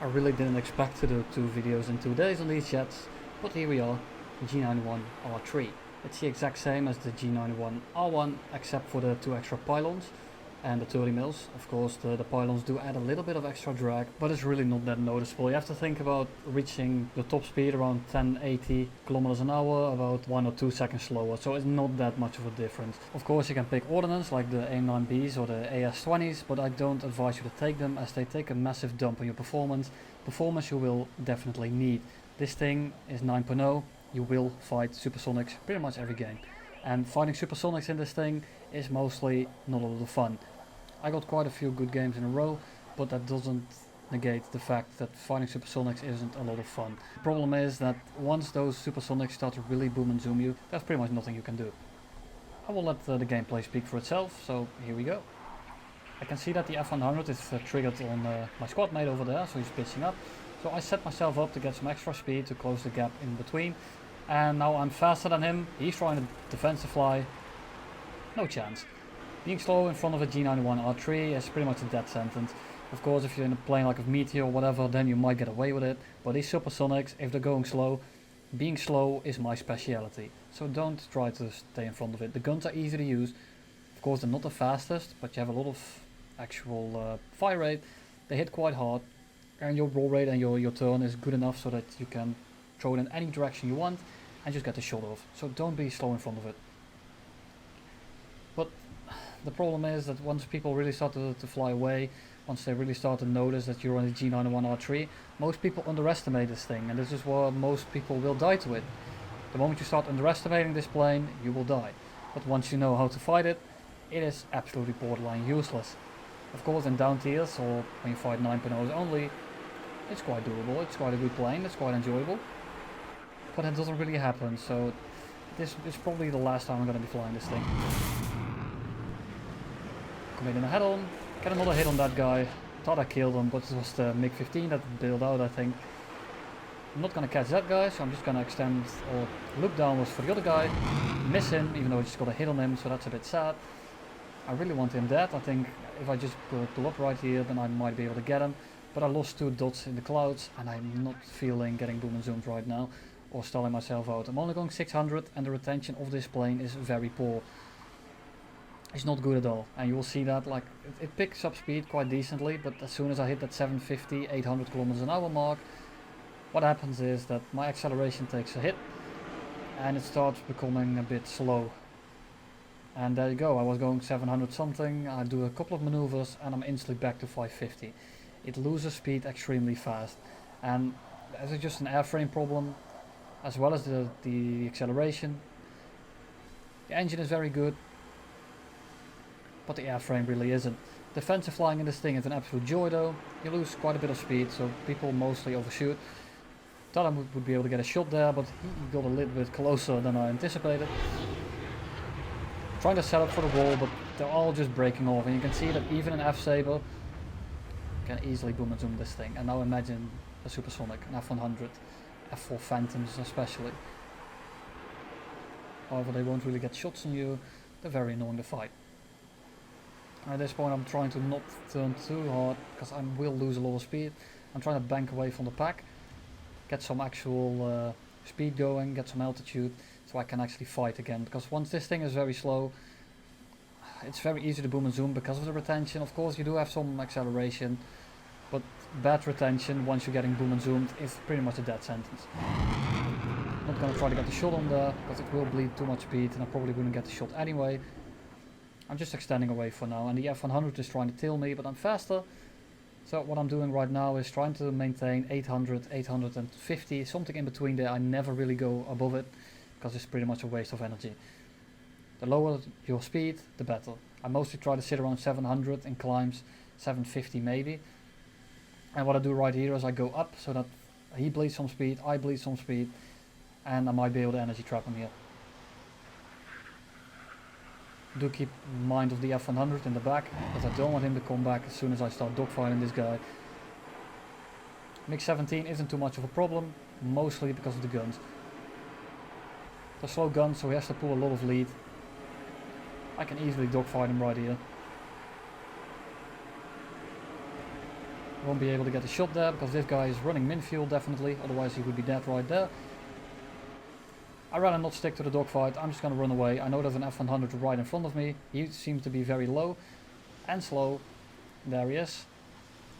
I really didn't expect to do 2 videos in 2 days on these jets, but here we are, G91 R3. It's the exact same as the G91 R1 except for the 2 extra pylons and the 30 mils. Of course the pylons do add a little bit of extra drag, but it's really not that noticeable. You have to think about reaching the top speed around 1080 kilometers an hour, about 1 or 2 seconds slower, so it's not that much of a difference. Of course you can pick ordnance like the AIM-9Bs or the AS-20s, but I don't advise you to take them as they take a massive dump on your performance. Performance you will definitely need. This thing is 9.0, you will fight Supersonics pretty much every game. And fighting Supersonics in this thing is mostly not a lot of fun. I got quite a few good games in a row, but that doesn't negate the fact that fighting Supersonics isn't a lot of fun. The problem is that once those Supersonics start to really boom and zoom you, there's pretty much nothing you can do. I will let the gameplay speak for itself, so here we go. I can see that the F100 is triggered on my squad mate over there, so he's pitching up. So I set myself up to get some extra speed to close the gap in between. And now I'm faster than him, he's trying to defensive fly. No chance. Being slow in front of a G91 R3 is pretty much a death sentence. Of course if you're in a plane like a Meteor or whatever, then you might get away with it. But these Supersonics, if they're going slow, being slow is my speciality. So don't try to stay in front of it. The guns are easy to use. Of course they're not the fastest, but you have a lot of actual fire rate. They hit quite hard. And your roll rate and your turn is good enough so that you can throw it in any direction you want and just get the shot off. So don't be slow in front of it. But the problem is that once people really start to fly away, once they really start to notice that you're on the G91 R3, most people underestimate this thing, and this is where most people will die to it. The moment you start underestimating this plane, you will die. But once you know how to fight it, it is absolutely borderline useless. Of course in down tiers, or when you fight 9.0s only, it's quite doable, it's quite a good plane, it's quite enjoyable. But it doesn't really happen, so this is probably the last time I'm going to be flying this thing. Come in a head on, get another hit on that guy. Thought I killed him, but it was the MiG-17 that bailed out, I think. I'm not going to catch that guy, so I'm just going to extend or look downwards for the other guy. Miss him, even though I just got a hit on him, so that's a bit sad. I really want him dead. I think if I just pull up right here, then I might be able to get him. But I lost 2 dots in the clouds, and I'm not feeling getting boom and zoomed right now, or stalling myself out. I'm only going 600, and the retention of this plane is very poor. It's not good at all, and you will see that like it picks up speed quite decently, but as soon as I hit that 750, 800 kilometers an hour mark, what happens is that my acceleration takes a hit, and it starts becoming a bit slow. And there you go, I was going 700 something, I do a couple of maneuvers, and I'm instantly back to 550. It loses speed extremely fast, and as it's just an airframe problem, as well as the acceleration. The engine is very good, but the airframe really isn't. Defensive flying in this thing is an absolute joy though. You lose quite a bit of speed, so people mostly overshoot. Thought I would be able to get a shot there, but he got a little bit closer than I anticipated. Trying to set up for the wall, but they're all just breaking off, and you can see that even an F-Saber can easily boom and zoom this thing. And now imagine a Supersonic, an F100, F4 Phantoms especially. However, they won't really get shots on you, they're very annoying to fight. At this point I'm trying to not turn too hard, because I will lose a lot of speed. I'm trying to bank away from the pack, get some actual speed going, get some altitude, so I can actually fight again. Because once this thing is very slow, it's very easy to boom and zoom because of the retention. Of course you do have some acceleration, but bad retention once you're getting boom and zoomed is pretty much a death sentence. Not going to try to get the shot on there, because it will bleed too much speed and I probably wouldn't get the shot anyway. I'm just extending away for now, and the F100 is trying to tail me, but I'm faster. So what I'm doing right now is trying to maintain 800, 850, something in between there. I never really go above it, because it's pretty much a waste of energy. The lower your speed, the better. I mostly try to sit around 700 in climbs, 750 maybe. And what I do right here is I go up, so that he bleeds some speed, I bleed some speed, and I might be able to energy trap him here. Do keep mind of the F100 in the back, because I don't want him to come back as soon as I start dogfighting this guy. MiG-17 isn't too much of a problem, mostly because of the guns. They're slow guns, so he has to pull a lot of lead. I can easily dogfight him right here. Won't be able to get a shot there because this guy is running min fuel definitely, otherwise he would be dead right there. I'd rather not stick to the dogfight, I'm just gonna run away. I know there's an F100 right in front of me. He seems to be very low and slow. There he is.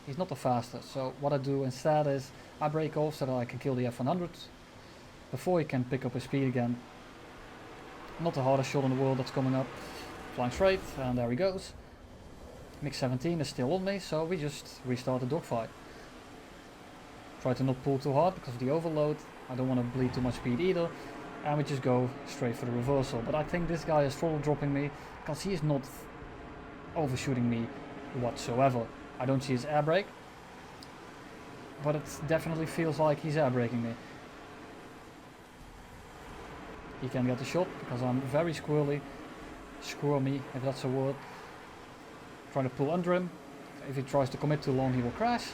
He's not the fastest, so what I do instead is I break off so that I can kill the F100 before he can pick up his speed again. Not the hardest shot in the world that's coming up. Flying straight, and there he goes. MiG-17 is still on me, so we just restart the dogfight. Try to not pull too hard because of the overload. I don't want to bleed too much speed either. And we just go straight for the reversal. But I think this guy is throttle dropping me because he is not overshooting me whatsoever. I don't see his air brake, but it definitely feels like he's air braking me. He can get the shot because I'm very squirrely. Squirmy, if that's a word. Trying to pull under him. If he tries to commit too long, he will crash.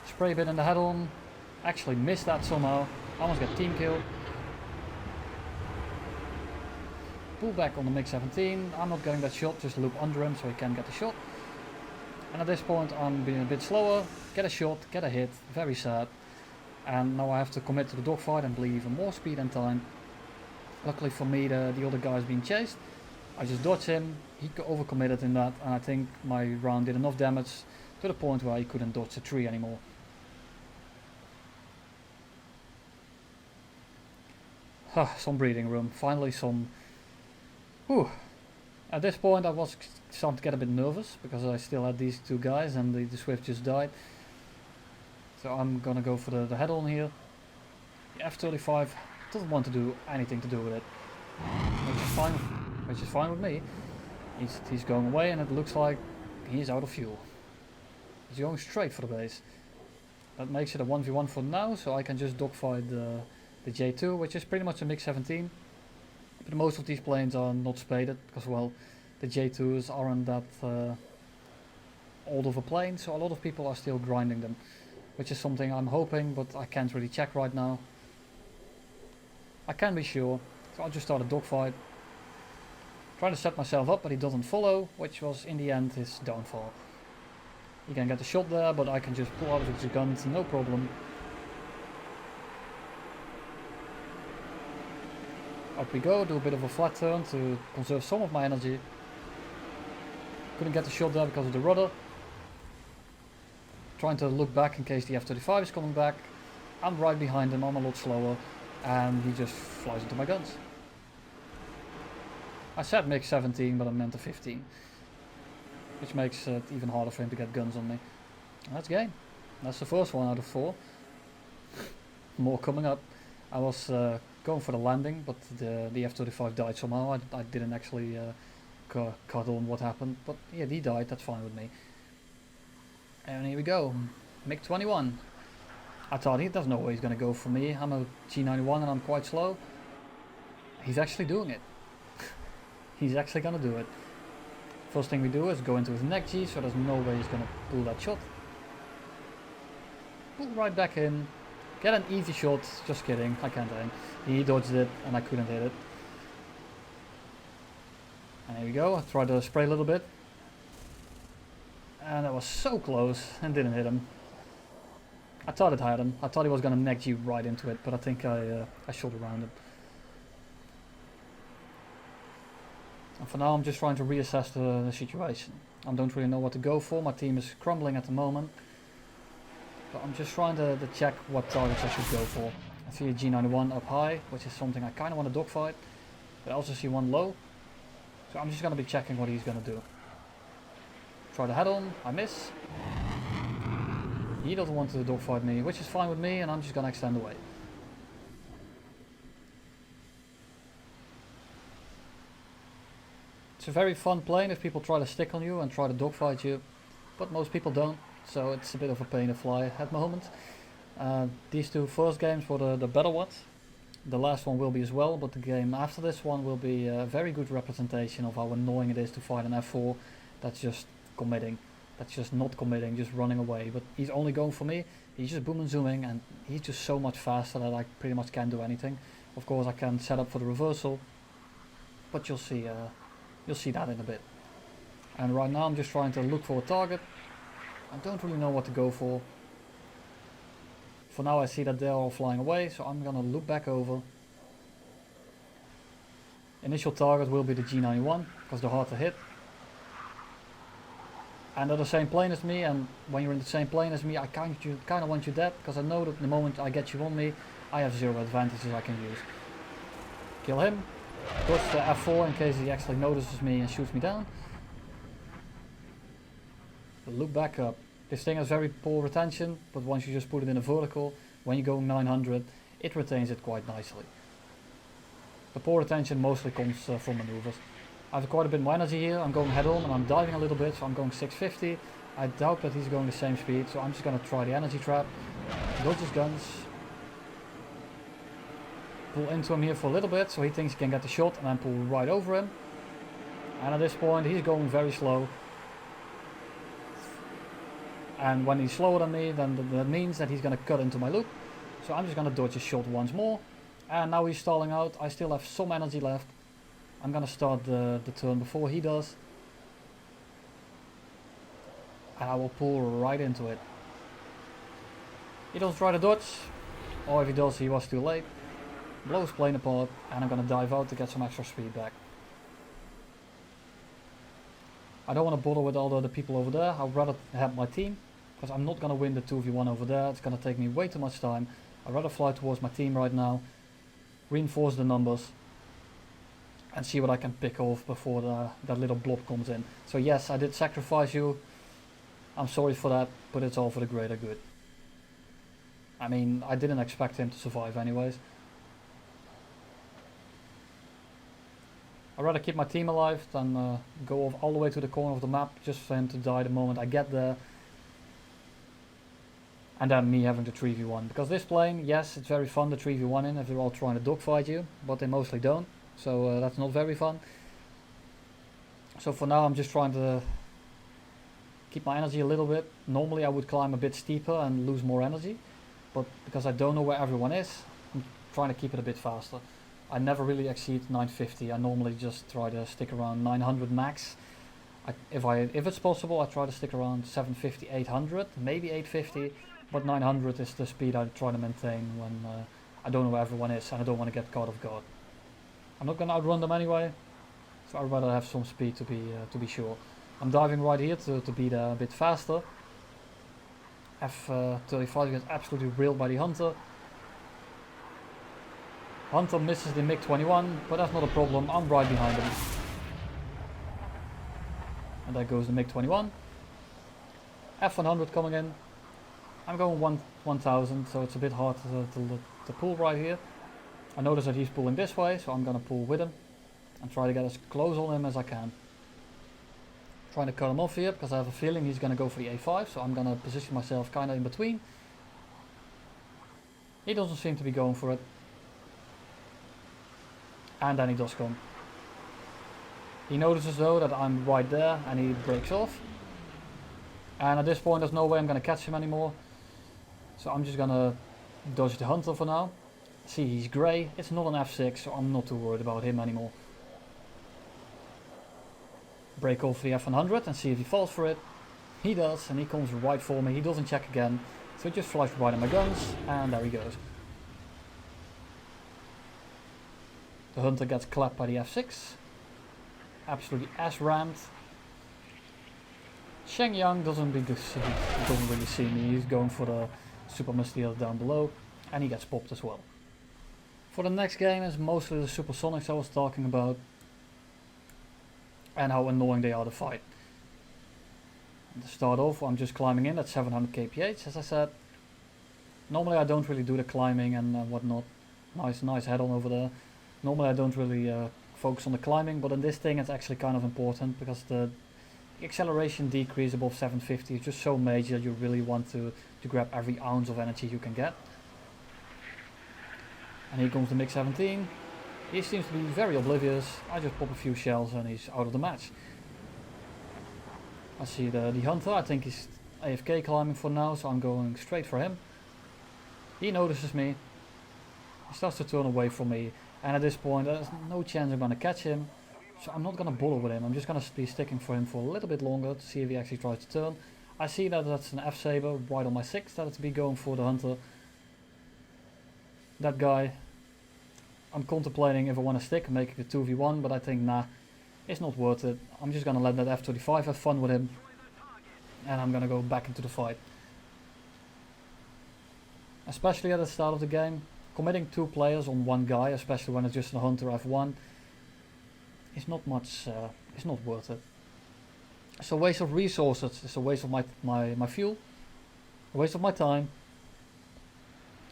Spray a bit in the head on. Actually missed that somehow. Almost get team kill. Pull back on the MiG-17. I'm not getting that shot, just loop under him so he can get the shot. And at this point I'm being a bit slower. Get a shot, get a hit. Very sad. And now I have to commit to the dogfight and bleed even more speed and time. Luckily for me, the other guy is being chased. I just dodged him. He overcommitted in that, and I think my round did enough damage to the point where he couldn't dodge the tree anymore. Some breathing room. Finally some... Whew. At this point I was starting to get a bit nervous because I still had these two guys and the Swift just died. So I'm gonna go for the head-on here. The F-35 doesn't want to do anything to do with it, which is fine with me. He's going away and it looks like he's out of fuel. He's going straight for the base. That makes it a 1v1 for now, so I can just dogfight the J2, which is pretty much a MiG-17. But most of these planes are not spaded because, well, the J2s aren't that old of a plane, so a lot of people are still grinding them, which is something I'm hoping, but I can't really check right now. I can be sure, so I'll just start a dogfight. Try to set myself up, but he doesn't follow, which was in the end his downfall. He can get a shot there, but I can just pull out of his guns, no problem. Up we go, do a bit of a flat turn to conserve some of my energy. Couldn't get the shot there because of the rudder. Trying to look back in case the F-35 is coming back. I'm right behind him, I'm a lot slower, and he just flies into my guns. I said MiG-17, but I meant a 15. Which makes it even harder for him to get guns on me. That's game. That's the first one out of 4. More coming up. I was going for the landing, but the F-35 died somehow. I didn't actually cut on what happened, but yeah, he died, that's fine with me. And here we go, MiG-21. I thought there's no way he's going to go for me. I'm a G91 and I'm quite slow. He's actually doing it. He's actually going to do it. First thing we do is go into his neck G, so there's no way he's going to pull that shot. Pull right back in. Get an easy shot. Just kidding, I can't aim. He dodged it and I couldn't hit it. And here we go, I tried to spray a little bit. And that was so close and didn't hit him. I thought it had him. I thought he was going to neck G right into it, but I think I shot around him. And for now I'm just trying to reassess the situation. I don't really know what to go for. My team is crumbling at the moment. But I'm just trying to check what targets I should go for. I see a G91 up high, which is something I kind of want to dogfight. But I also see one low. So I'm just going to be checking what he's going to do. Try the head on, I miss. He doesn't want to dogfight me, which is fine with me, and I'm just going to extend away. It's a very fun plane if people try to stick on you and try to dogfight you, but most people don't, so it's a bit of a pain to fly at the moment. These two first games were the better ones. The last one will be as well, but the game after this one will be a very good representation of how annoying it is to fight an F4 that's just committing. That's just not committing, just running away. But he's only going for me, he's just boom and zooming, and he's just so much faster that I pretty much can't do anything. Of course I can set up for the reversal, but you'll see that in a bit. And right now I'm just trying to look for a target. I don't really know what to go for. For now I see that they're all flying away, so I'm gonna loop back over. Initial target will be the G91, because they're hard to hit. And they're the same plane as me, and when you're in the same plane as me, I kind of want you dead, because I know that the moment I get you on me, I have zero advantages I can use. Kill him, dodge the F4 in case he actually notices me and shoots me down. Loop back up. This thing has very poor retention, but once you just put it in a vertical, when you're going 900, it retains it quite nicely. The poor retention mostly comes from maneuvers. I have quite a bit more energy here, I'm going head on and I'm diving a little bit, so I'm going 650. I doubt that he's going the same speed, so I'm just going to try the energy trap. Dodge his guns. Pull into him here for a little bit, so he thinks he can get the shot, and then pull right over him. And at this point he's going very slow. And when he's slower than me, then that means that he's going to cut into my loop. So I'm just going to dodge his shot once more. And now he's stalling out. I still have some energy left. I'm going to start the turn before he does. And I will pull right into it. He doesn't try to dodge. Or if he does, he was too late. Blows plane apart. And I'm going to dive out to get some extra speed back. I don't want to bother with all the other people over there. I'd rather have my team, because I'm not going to win the 2v1 over there. It's going to take me way too much time. I'd rather fly towards my team right now, reinforce the numbers, and see what I can pick off before that little blob comes in. So yes, I did sacrifice you. I'm sorry for that, but it's all for the greater good. I mean, I didn't expect him to survive anyways. I'd rather keep my team alive than go all the way to the corner of the map just for him to die the moment I get there. And then me having the 3v1. Because this plane, yes, it's very fun to 3v1 in if they're all trying to dogfight you, but they mostly don't. So that's not very fun. So for now I'm just trying to keep my energy a little bit. Normally I would climb a bit steeper and lose more energy. But because I don't know where everyone is, I'm trying to keep it a bit faster. I never really exceed 950. I normally just try to stick around 900 max. If it's possible, I try to stick around 750, 800, maybe 850, but 900 is the speed I try to maintain when I don't know where everyone is and I don't want to get caught off guard. I'm not going to outrun them anyway, so I'd rather have some speed to be sure. I'm diving right here to be there a bit faster. F-35 gets absolutely railed by the Hunter. Hunter misses the MiG-21, but that's not a problem, I'm right behind him. And there goes the MiG-21. F-100 coming in. I'm going 1000, so it's a bit hard to pull right here. I notice that he's pulling this way, so I'm going to pull with him. And try to get as close on him as I can. Trying to cut him off here, because I have a feeling he's going to go for the A5, so I'm going to position myself kind of in between. He doesn't seem to be going for it. And then he does come. He notices though that I'm right there and he breaks off. And at this point there's no way I'm going to catch him anymore. So I'm just going to dodge the Hunter for now. See, he's grey, it's not an F6, so I'm not too worried about him anymore. Break off the F100 and see if he falls for it. He does, and he comes right for me, he doesn't check again. So he just flies right in my guns, and there he goes. The Hunter gets clapped by the F6. Absolutely ass-rammed. Shenyang doesn't really see me, he's going for the Super Missile down below, and he gets popped as well. For the next game is mostly the Supersonics I was talking about, and how annoying they are to fight. And to start off, I'm just climbing in at 700 kph, as I said. Normally I don't really do the climbing and whatnot. Nice head on over there. Normally I don't really focus on the climbing, but in this thing it's actually kind of important because the acceleration decrease above 750 is just so major. You really want to grab every ounce of energy you can get. And here comes the MiG-17. He seems to be very oblivious. I just pop a few shells and he's out of the match. I see the Hunter, I think he's AFK climbing for now, so I'm going straight for him. He notices me. He starts to turn away from me. And at this point there's no chance I'm going to catch him. So I'm not going to bother with him. I'm just going to be sticking for him for a little bit longer to see if he actually tries to turn. I see that that's an F-Saber right on my 6, that it's be going for the hunter. That guy, I'm contemplating if I want to stick and make it a 2v1, but I think nah, it's not worth it. I'm just gonna let that F-35 have fun with him, and I'm gonna go back into the fight. Especially at the start of the game, committing 2 players on one guy, especially when it's just a hunter F1, is not much, it's not worth it. It's a waste of resources, it's a waste of my fuel, a waste of my time,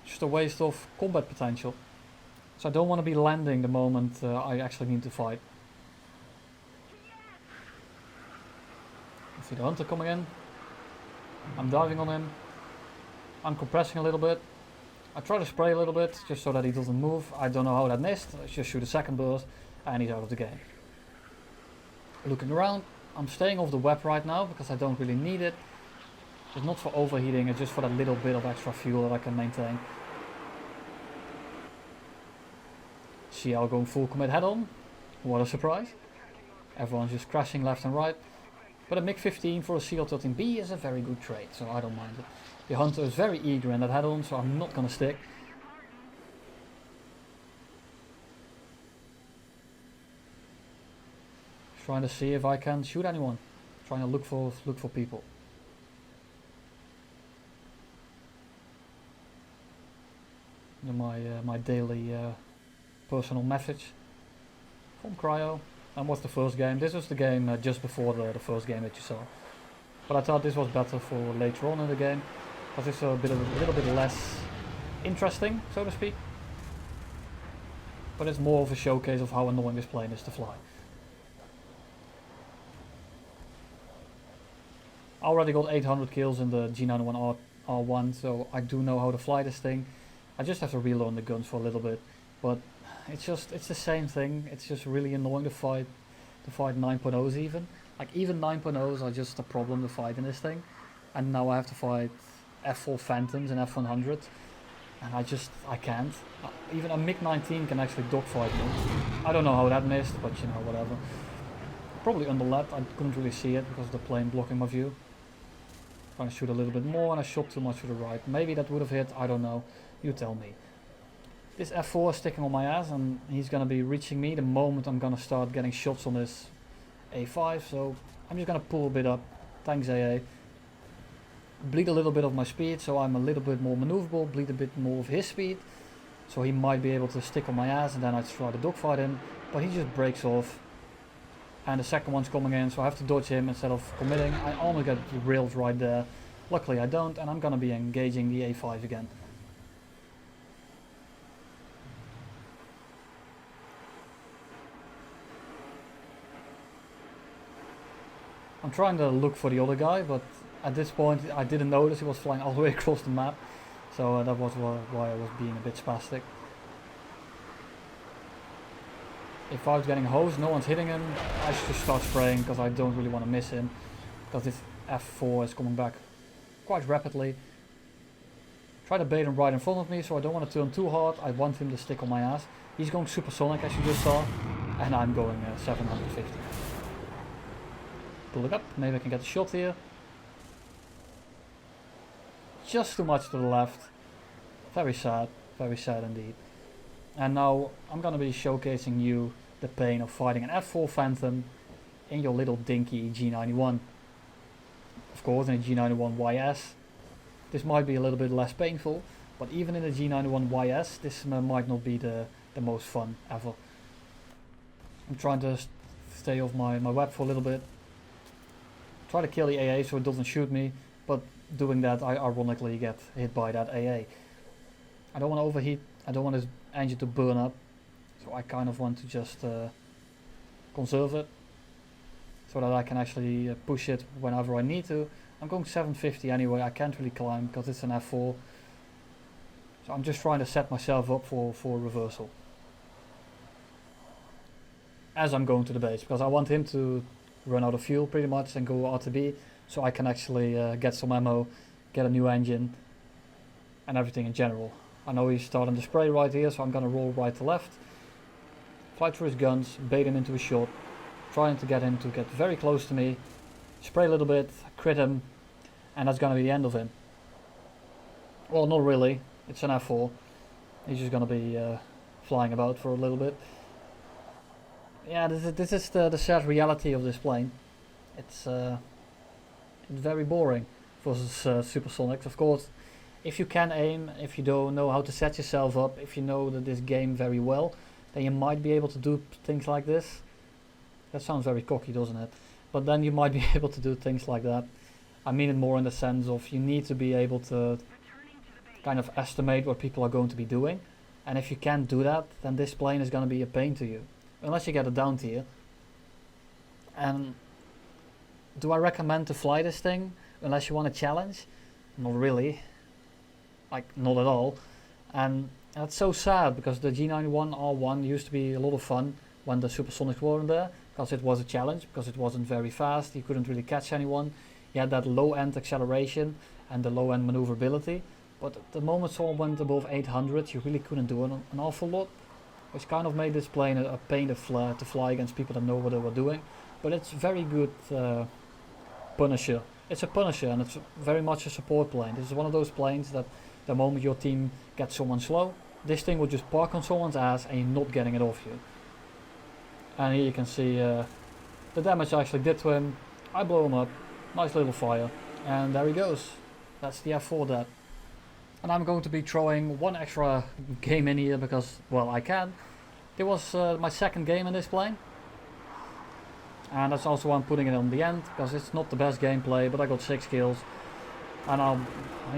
just a waste of combat potential. So I don't want to be landing the moment I actually need to fight. I see the hunter coming in, I'm diving on him, I'm compressing a little bit, I try to spray a little bit just so that he doesn't move. I don't know how that missed, I just shoot a second burst and he's out of the game. Looking around, I'm staying off the web right now because I don't really need it. It's not for overheating, it's just for that little bit of extra fuel that I can maintain. CL going full commit head on, what a surprise. Everyone's just crashing left and right. But a MiG-15 for a CL-13B is a very good trade, so I don't mind it. The hunter is very eager in that head on, so I'm not gonna stick. Trying to see if I can shoot anyone. Trying to look for people. My daily personal message from Cryo. And what's the first game? This was the game just before the first game that you saw. But I thought this was better for later on in the game, because it's a little bit less interesting, so to speak. But it's more of a showcase of how annoying this plane is to fly. I already got 800 kills in the G91 R1, so I do know how to fly this thing. I just have to relearn the guns for a little bit, but it's the same thing. It's just really annoying to fight 9.0s even. Like even 9.0s are just a problem to fight in this thing, and now I have to fight F4 Phantoms and F100, and I can't. Even a MiG-19 can actually dogfight me. I don't know how that missed, but you know, whatever. Probably underlapped. I couldn't really see it because of the plane blocking my view. Trying to shoot a little bit more and I shot too much to the right. Maybe that would have hit, I don't know. You tell me. This F4 is sticking on my ass and he's gonna be reaching me the moment I'm gonna start getting shots on this A5. So I'm just gonna pull a bit up. Thanks AA. Bleed a little bit of my speed so I'm a little bit more maneuverable. Bleed a bit more of his speed. So he might be able to stick on my ass and then I try to dogfight him. But he just breaks off. And the second one's coming in, so I have to dodge him instead of committing. I almost get railed right there. Luckily I don't, and I'm gonna be engaging the A5 again. I'm trying to look for the other guy, but at this point I didn't notice he was flying all the way across the map. So that was why I was being a bit spastic. If I was getting hosed, no one's hitting him, I should just start spraying because I don't really want to miss him. Because this F4 is coming back quite rapidly. Try to bait him right in front of me, so I don't want to turn too hard. I want him to stick on my ass. He's going supersonic as you just saw, and I'm going 750. Pull it up, maybe I can get a shot here. Just too much to the left. Very sad indeed. And now I'm gonna be showcasing you the pain of fighting an F4 Phantom in your little dinky G91. Of course in a G91 YS this might be a little bit less painful, but even in a G91 YS this might not be the most fun ever. I'm trying to stay off my web for a little bit. Try to kill the AA so it doesn't shoot me, but doing that I ironically get hit by that AA. I don't want to overheat, I don't want this engine to burn up, so I kind of want to just conserve it so that I can actually push it whenever I need to. I'm going 750 anyway, I can't really climb because it's an F4, so I'm just trying to set myself up for reversal as I'm going to the base, because I want him to run out of fuel pretty much and go RTB, so I can actually get some ammo, get a new engine and everything in general. I know he's starting to spray right here, so I'm gonna roll right to left, fly through his guns, bait him into a shot, trying to get him to get very close to me, spray a little bit, crit him, and that's gonna be the end of him. Well, not really. It's an F4. He's just gonna be flying about for a little bit. Yeah, this is the sad reality of this plane. It's very boring for Supersonics. Of course, if you can aim, if you don't know how to set yourself up, if you know this game very well, then you might be able to do things like this. That sounds very cocky, doesn't it? But then you might be able to do things like that. I mean it more in the sense of you need to be able to kind of estimate what people are going to be doing. And if you can't do that, then this plane is going to be a pain to you. Unless you get a down tier. And do I recommend to fly this thing unless you want a challenge? Not really. Like, not at all. And that's so sad because the G91 R1 used to be a lot of fun when the Supersonics weren't there. Because it was a challenge, because it wasn't very fast, you couldn't really catch anyone. You had that low end acceleration and the low end maneuverability. But the moment someone went above 800, you really couldn't do an awful lot. Which kind of made this plane a pain to fly against people that know what they were doing. But it's very good Punisher. It's a Punisher and it's very much a support plane. This is one of those planes that the moment your team gets someone slow, this thing will just park on someone's ass and you're not getting it off you. And here you can see the damage I actually did to him. I blow him up, nice little fire, and there he goes. That's the F4 dead. And I'm going to be throwing one extra game in here because, well, I can. It was my second game in this plane. And that's also why I'm putting it on the end, because it's not the best gameplay, but I got 6 kills. And I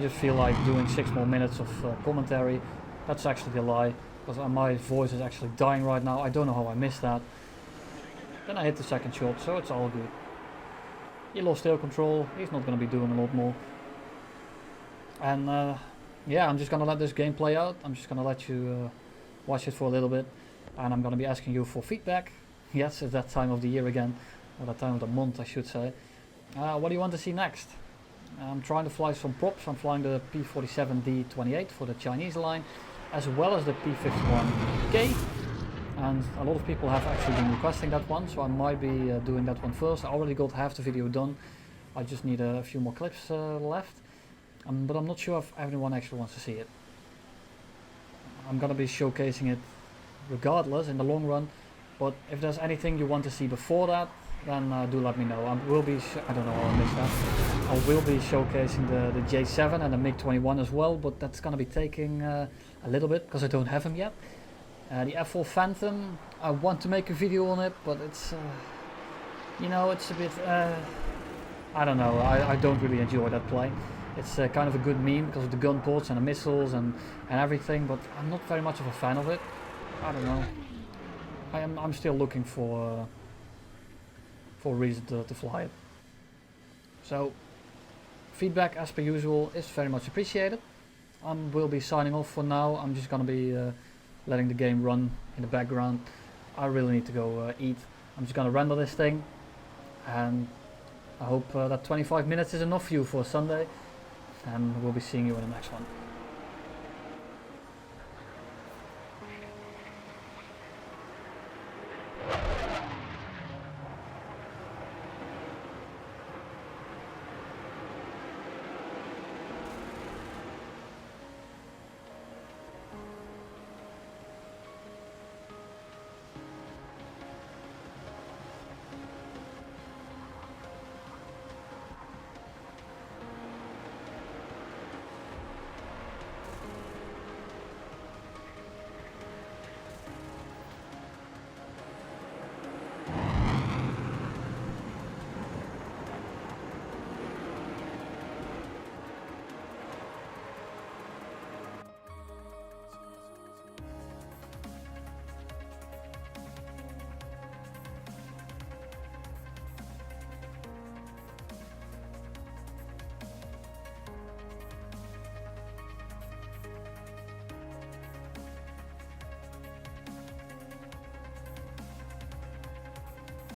just feel like doing 6 more minutes of commentary. That's actually a lie, because my voice is actually dying right now. I don't know how I missed that. Then I hit the second shot, so it's all good. He lost tail control, he's not going to be doing a lot more. And yeah, I'm just going to let this game play out. I'm just going to let you watch it for a little bit. And I'm going to be asking you for feedback. Yes, it's that time of the year again. Or that time of the month, I should say. What do you want to see next? I'm trying to fly some props. I'm flying the P47D28 for the Chinese line, as well as the P51K. And a lot of people have actually been requesting that one, so I might be doing that one first. I already got half the video done. I just need a few more clips left. But I'm not sure if everyone actually wants to see it. I'm gonna be showcasing it regardless in the long run. But if there's anything you want to see before that, then do let me know. I will be, I don't know how I missed that. I will be showcasing the J7 and the MiG-21 as well, but that's gonna be taking a little bit because I don't have them yet. The F4 Phantom, I want to make a video on it, but it's, you know, it's a bit, I don't know, I don't really enjoy that plane. It's kind of a good meme because of the gun ports and the missiles and everything, but I'm not very much of a fan of it. I don't know. I'm still looking for a reason to fly it. So, feedback as per usual is very much appreciated. We'll be signing off for now. I'm just gonna be letting the game run in the background. I really need to go eat. I'm just gonna render this thing, and I hope that 25 minutes is enough for you for Sunday. And we'll be seeing you in the next one.